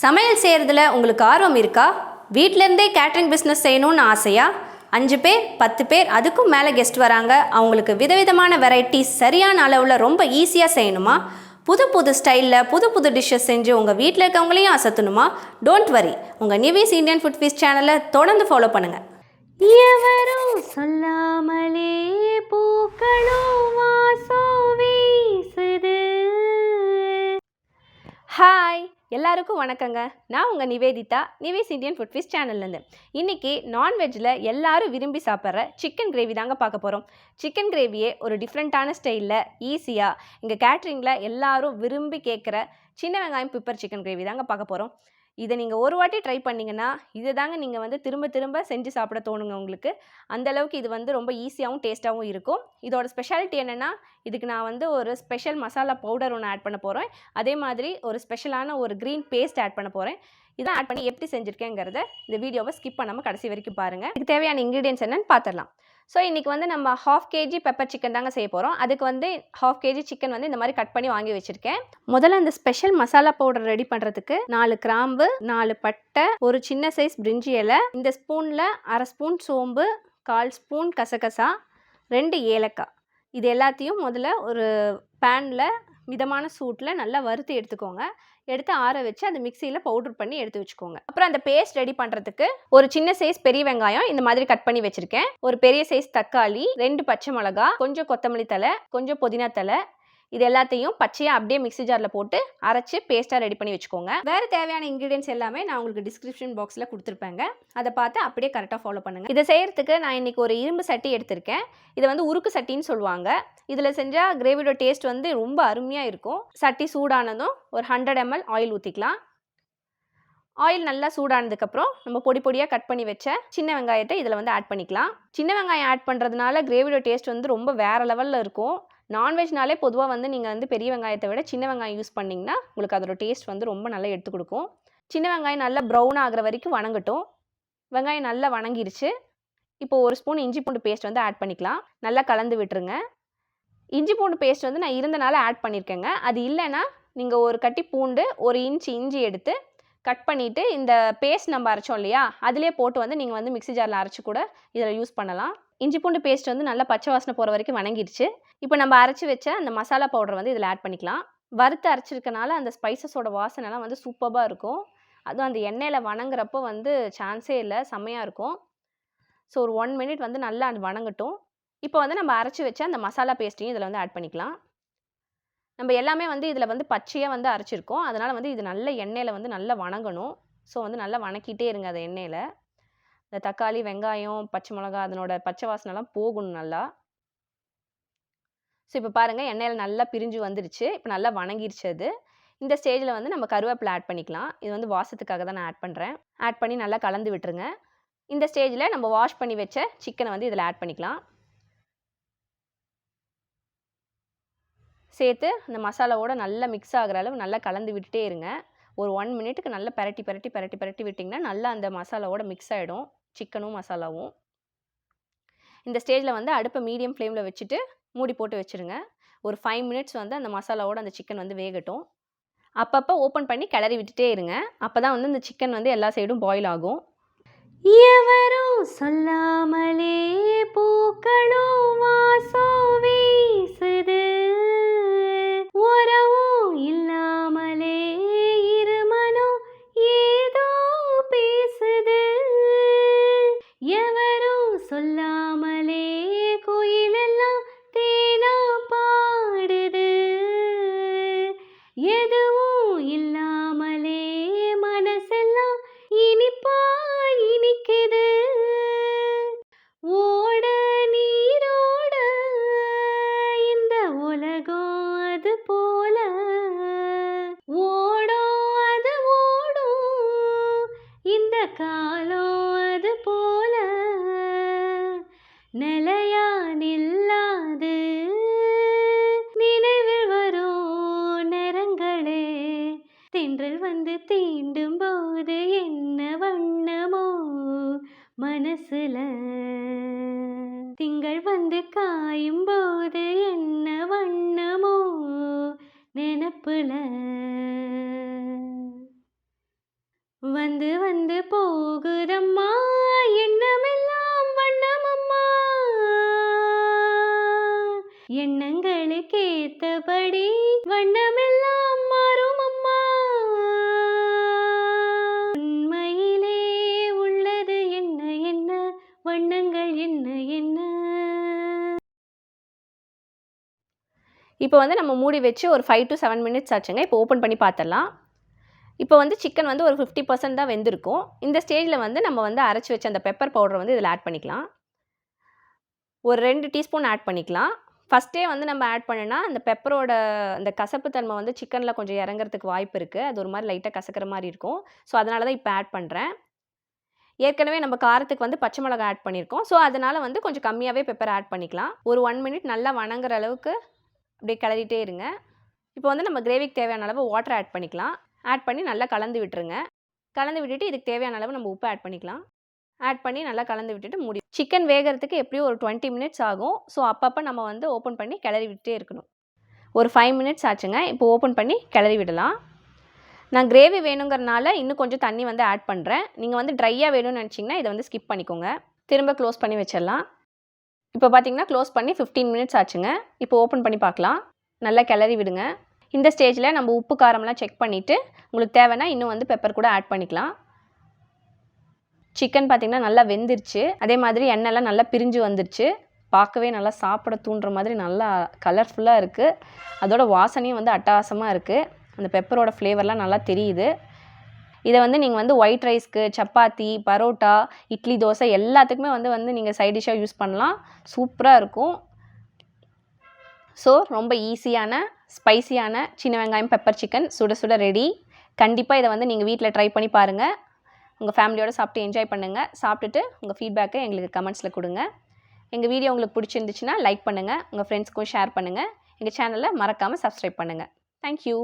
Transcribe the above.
சமையல் செய்கிறதுல உங்களுக்கு ஆர்வம் இருக்கா? வீட்டிலேருந்தே கேட்ரிங் பிஸ்னஸ் செய்யணும்னு ஆசையா? 5 பேர் 10 பேர் அதுக்கும் மேலே கெஸ்ட் வராங்க, அவங்களுக்கு விதவிதமான வெரைட்டிஸ் சரியான அளவில் ரொம்ப ஈஸியாக செய்யணுமா? புது புது ஸ்டைலில் புது புது டிஷ்ஷஸ் செஞ்சு உங்கள் வீட்டில் இருக்கவங்களையும் அசத்தணுமா? டோன்ட் வரி, உங்கள் நிவேஸ் இந்தியன் ஃபுட் ஃபீஸ்ட் சேனலை தொடர்ந்து ஃபாலோ பண்ணுங்கள். எவரும் சொல்லாமலே பூக்களும் வாசம் வீசுது. ஹாய், எல்லாருக்கும் வணக்கங்க. நான் உங்கள் நிவேதிதா, நிவேஸ் இந்தியன் ஃபுட் ஃபீஸ்ட் சேனல்லேருந்து. இன்றைக்கி நான்வெஜ்ஜில் எல்லாரும் விரும்பி சாப்பிட்ற சிக்கன் கிரேவி தாங்க பார்க்க போகிறோம். சிக்கன் கிரேவியே ஒரு டிஃப்ரெண்ட்டான ஸ்டைலில் ஈஸியாக இங்கே கேட்ரிங்கில் எல்லாரும் விரும்பி கேட்குற சின்ன வெங்காயம் பெப்பர் சிக்கன் கிரேவி தாங்க பார்க்க போகிறோம். இதை நீங்கள் ஒரு வாட்டி ட்ரை பண்ணிங்கன்னா இதை தாங்க நீங்கள் திரும்ப திரும்ப செஞ்சு சாப்பிட தோணுங்க உங்களுக்கு. அந்தளவுக்கு இது ரொம்ப ஈஸியாகவும் டேஸ்ட்டாகவும் இருக்கும். இதோட ஸ்பெஷாலிட்டி என்னென்னா, இதுக்கு நான் ஒரு ஸ்பெஷல் மசாலா பவுடர் ஒன்று ஆட் பண்ண போகிறேன். அதே மாதிரி ஒரு ஸ்பெஷலான ஒரு க்ரீன் பேஸ்ட் ஆட் பண்ண போகிறேன். இதை ஆட் பண்ணி எப்படி செஞ்சுருக்கேங்கிறத இந்த வீடியோவை ஸ்கிப் பண்ணாமல் கடைசி வரைக்கும் பாருங்கள். இதுக்கு தேவையான இன்க்ரீடியன்ஸ் என்னென்னு பார்த்துடலாம். ஸோ இன்றைக்கி நம்ம 1/2 kg பெப்பர் சிக்கன் தாங்க செய்ய போகிறோம். அதுக்கு 1/2 kg சிக்கன் இந்த மாதிரி கட் பண்ணி வாங்கி வச்சுருக்கேன். முதல்ல அந்த ஸ்பெஷல் மசாலா பவுடர் ரெடி பண்ணுறதுக்கு 4 கிராம்பு, 4 பட்டை, ஒரு சின்ன சைஸ் பிரிஞ்சி இலை, இந்த ஸ்பூனில் 1/2 ஸ்பூன் சோம்பு, 1/4 ஸ்பூன் கசகசா, 2 ஏலக்காய். இது எல்லாத்தையும் முதல்ல ஒரு பேனில் மிதமான சூட்டில் நல்லா வறுத்து எடுத்துக்கோங்க. எடுத்து ஆற வச்சு அந்த மிக்சியில் பவுடர் பண்ணி எடுத்து வச்சுக்கோங்க. அப்புறம் அந்த பேஸ்ட் ரெடி பண்ணுறதுக்கு ஒரு சின்ன சைஸ் பெரிய வெங்காயம் இந்த மாதிரி கட் பண்ணி வச்சுருக்கேன். ஒரு பெரிய சைஸ் தக்காளி, 2 பச்சை மிளகா, கொஞ்சம் கொத்தமல்லி தழை, கொஞ்சம் புதினா தழை, இது எல்லாத்தையும் பச்சையாக அப்படியே மிக்ஸி ஜாரில் போட்டு அரைச்சி பேஸ்ட்டாக ரெடி பண்ணி வச்சுக்கோங்க. வேறு தேவையான இன்க்ரீடியன்ஸ் எல்லாமே நான் உங்களுக்கு டிஸ்கிரிப்ஷன் பாக்ஸில் கொடுத்துருப்பேங்க. அதை பார்த்து அப்படியே கரெக்டாக ஃபாலோ பண்ணுங்கள். இதை செய்கிறதுக்கு நான் இன்றைக்கி ஒரு இரும்பு சட்டி எடுத்திருக்கேன். இதை உருக்கு சட்டின்னு சொல்லுவாங்க. இதில் செஞ்சால் கிரேவியோட டேஸ்ட் ரொம்ப அருமையாக இருக்கும். சட்டி சூடானதும் ஒரு 100 ml ஆயில் ஊற்றிக்கலாம். ஆயில் நல்லா சூடானதுக்கப்புறம் நம்ம பொடி பொடியாக கட் பண்ணி வச்ச சின்ன வெங்காயத்தை இதில் ஆட் பண்ணிக்கலாம். சின்ன வெங்காயம் ஆட் பண்ணுறதுனால கிரேவியோட டேஸ்ட் ரொம்ப வேறு லெவலில் இருக்கும். நான்வெஜ்னாலே பொதுவாக நீங்கள் பெரிய வெங்காயத்தை விட சின்ன வெங்காயம் யூஸ் பண்ணிங்கன்னா உங்களுக்கு அதோட டேஸ்ட் ரொம்ப நல்லா எடுத்து கொடுக்கும். சின்ன வெங்காயம் நல்லா ப்ரௌன் ஆகிற வரைக்கும் வணங்கட்டும். வெங்காயம் நல்லா வணங்கிருச்சு. இப்போ ஒரு ஸ்பூன் இஞ்சி பூண்டு பேஸ்ட் ஆட் பண்ணிக்கலாம். நல்லா கலந்து விட்டுருங்க. இஞ்சி பூண்டு பேஸ்ட் நான் இருந்தனால ஆட் பண்ணியிருக்கேங்க. அது இல்லைன்னா நீங்கள் ஒரு கட்டி பூண்டு, 1 இன்ச் இஞ்சி எடுத்து கட் பண்ணிவிட்டு இந்த பேஸ்ட் நம்ம அரைச்சோம் இல்லையா, அதிலே போட்டு நீங்கள் மிக்ஸி ஜாரில் அரைச்சி கூட இதில் யூஸ் பண்ணலாம். இஞ்சி பூண்டு பேஸ்ட் நல்லா பச்சை வாசனை போகிற வரைக்கும் வணங்கிடுச்சு. இப்போ நம்ம அரைச்சி வச்ச அந்த மசாலா பவுடர் இதில் ஆட் பண்ணிக்கலாம். வறுத்து அரைச்சிருக்கனால அந்த ஸ்பைசஸோட வாசனைலாம் சூப்பராக இருக்கும். அதுவும் அந்த எண்ணெயில் வணங்குறப்போ சான்ஸே இல்லை, செம்மையாக இருக்கும். ஸோ ஒரு 1 minute நல்லா அது வணங்கட்டும். இப்போ நம்ம அரைச்சி வச்ச அந்த மசாலா பேஸ்ட்டையும் இதில் ஆட் பண்ணிக்கலாம். நம்ம எல்லாமே இதில் பச்சையாக அரைச்சிருக்கோம். அதனால் இது நல்ல எண்ணெயில் நல்லா வணங்கணும். ஸோ நல்லா வணக்கிட்டே இருங்க அந்த எண்ணெயில். இந்த தக்காளி, வெங்காயம், பச்சை மிளகா அதனோட பச்சை வாசனைலாம் போகணும் நல்லா. ஸோ இப்போ பாருங்கள், எண்ணெயில் நல்லா பிரிஞ்சு வந்துருச்சு. இப்போ நல்லா வணங்கிருச்சு அது. இந்த ஸ்டேஜில் நம்ம கருவேப்பிலை ஆட் பண்ணிக்கலாம். இது வாசத்துக்காக தான் நான் ஆட் பண்ணுறேன். ஆட் பண்ணி நல்லா கலந்து விட்டுருங்க. இந்த ஸ்டேஜில் நம்ம வாஷ் பண்ணி வச்ச சிக்கனை இதில் ஆட் பண்ணிக்கலாம். சேர்த்து அந்த மசாலாவோட நல்லா மிக்ஸ் ஆகிற அளவு நல்லா கலந்து விட்டுட்டே இருங்க. ஒரு 1 minute நல்லா பரட்டி விட்டிங்கன்னா நல்லா அந்த மசாலாவோட மிக்ஸ் ஆகிடும், சிக்கனும் மசாலாவும். இந்த ஸ்டேஜில் அடுப்பை மீடியம் ஃப்ளேமில் வச்சுட்டு மூடி போட்டு வச்சுருங்க. ஒரு 5 minutes அந்த மசாலாவோட அந்த சிக்கன் வேகட்டும். அப்பப்போ ஓப்பன் பண்ணி கிளறி விட்டுட்டே இருங்க. அப்போ தான் இந்த சிக்கன் எல்லா சைடும் பாயில் ஆகும். எவரும் சொல்லாமலே பூக்களும் வாசம் வீசுது, உறவும் இல்லாமலே இருமனம் ஏதோ பேசுது, எவரும் சொல்லாமலே கோயிலெல்லாம் தேனா பாடுது, எதுவும் இல்லாமலே மனசெல்லாம் இனிப்பா இனிக்குது, ஓட நீரோட இந்த உலகம் அது போல, ஓடும் அது ஓடும் இந்த காலம் அது போல, நிலையா நில்லாது நினைவில் வரும் நேரங்களே, தென்றல் தீண்டும் போது என்ன வண்ணமோ மனசுல, திங்கள் காயும் போது என்ன வண்ணமோ நினப்புல. வந்து வந்து போகுதம்மா எண்ணமெல்லாம் வண்ணமம்மா எண்ணங்களுக்கு ஏத்தபடி வண்ணமெல்லாம் மாறும் அம்மா உண்மையிலே உள்ளது என்ன என்ன வண்ணங்கள் என்ன என்ன. இப்போ வந்து நம்ம மூடி வச்சு ஒரு 5 to 7 minutes ஆச்சுங்க. இப்போ ஓப்பன் பண்ணி பார்த்துடலாம். இப்போ வந்து சிக்கன் வந்து ஒரு 50% தான் வெந்திருக்கும். இந்த ஸ்டேஜில் வந்து நம்ம வந்து அரைச்சி வச்ச அந்த பெப்பர் பவுடரை வந்து இதில் ஆட் பண்ணிக்கலாம். ஒரு 2 டீஸ்பூன் ஆட் பண்ணிக்கலாம். ஃபஸ்ட்டே வந்து நம்ம ஆட் பண்ணோன்னா அந்த பெப்பரோட அந்த கசப்பு தன்மை வந்து சிக்கனில் கொஞ்சம் இறங்குறதுக்கு வாய்ப்பு இருக்குது. அது ஒரு மாதிரி லைட்டாக கசக்கிற மாதிரி இருக்கும். ஸோ அதனால தான் இப்போ ஆட் பண்ணுறேன். ஏற்கனவே நம்ம காரத்துக்கு வந்து பச்சை மிளகாய் ஆட் பண்ணியிருக்கோம். ஸோ அதனால் வந்து கொஞ்சம் கம்மியாகவே பெப்பர் ஆட் பண்ணிக்கலாம். ஒரு 1 minute நல்லா வணங்குற அளவுக்கு அப்படியே கிளறிட்டே இருங்க. இப்போ வந்து நம்ம கிரேவிக்கு தேவையான அளவு வாட்டர் ஆட் பண்ணிக்கலாம். ஆட் பண்ணி நல்லா கலந்து விட்டுருங்க. கலந்து விட்டுட்டு இதுக்கு தேவையான அளவு நம்ம உப்பு ஆட் பண்ணிக்கலாம். ஆட் பண்ணி நல்லா கலந்து விட்டுட்டு மூடி. சிக்கன் வேகிறதுக்கு எப்படியும் ஒரு 20 minutes ஆகும். ஸோ அப்பப்போ நம்ம வந்து ஓப்பன் பண்ணி கிளறி விட்டுட்டே இருக்கணும். ஒரு 5 minutes ஆச்சுங்க. இப்போ ஓப்பன் பண்ணி கிளறி விடலாம். நான் கிரேவி வேணுங்கிறனால இன்னும் கொஞ்சம் தண்ணி வந்து ஆட் பண்ணுறேன். நீங்கள் வந்து ட்ரையாக வேணும்னு நினச்சிங்கன்னா இதை வந்து ஸ்கிப் பண்ணிக்கோங்க. திரும்ப க்ளோஸ் பண்ணி வச்சிடலாம். இப்போ பார்த்தீங்கன்னா க்ளோஸ் பண்ணி 15 minutes ஆச்சுங்க. இப்போ ஓப்பன் பண்ணி பார்க்கலாம். நல்லா கிளறி விடுங்க. இந்த ஸ்டேஜில் நம்ம உப்பு காரம்லாம் செக் பண்ணிவிட்டு உங்களுக்கு தேவைன்னா இன்னும் வந்து பெப்பர் கூட ஆட் பண்ணிக்கலாம். சிக்கன் பார்த்திங்கன்னா நல்லா வெந்துருச்சு. அதே மாதிரி எண்ணெய்லாம் நல்லா பிரிஞ்சு வந்துருச்சு. பார்க்கவே நல்லா சாப்பிட தூண்டுற மாதிரி நல்லா கலர்ஃபுல்லாக இருக்குது. அதோட வாசனையும் வந்து அட்டகாசமாக இருக்குது. அந்த பெப்பரோட ஃப்ளேவர்லாம் நல்லா தெரியுது. இதை வந்து நீங்கள் வந்து ஒயிட் ரைஸ்க்கு, சப்பாத்தி, பரோட்டா, இட்லி, தோசை எல்லாத்துக்குமே வந்து நீங்கள் சைட் டிஷ்ஷாக யூஸ் பண்ணலாம். சூப்பராக இருக்கும். ஸோ ரொம்ப ஈஸியான ஸ்பைசியான சின்ன வெங்காயம் பெப்பர் சிக்கன் சுட சுட ரெடி. கண்டிப்பாக இதை வந்து நீங்கள் வீட்டில் ட்ரை பண்ணி பாருங்கள். உங்கள் ஃபேமிலியோடு சாப்பிட்டு என்ஜாய் பண்ணுங்கள். சாப்பிட்டுட்டு உங்கள் ஃபீட்பேக்கை எங்களுக்கு கமெண்ட்ஸில் கொடுங்க. எங்கள் வீடியோ உங்களுக்கு பிடிச்சிருந்துச்சுன்னா லைக் பண்ணுங்கள். உங்கள் ஃப்ரெண்ட்ஸ்க்கும் ஷேர் பண்ணுங்கள். எங்கள் சேனலை மறக்காமல் சப்ஸ்கிரைப் பண்ணுங்கள். தேங்க்யூ.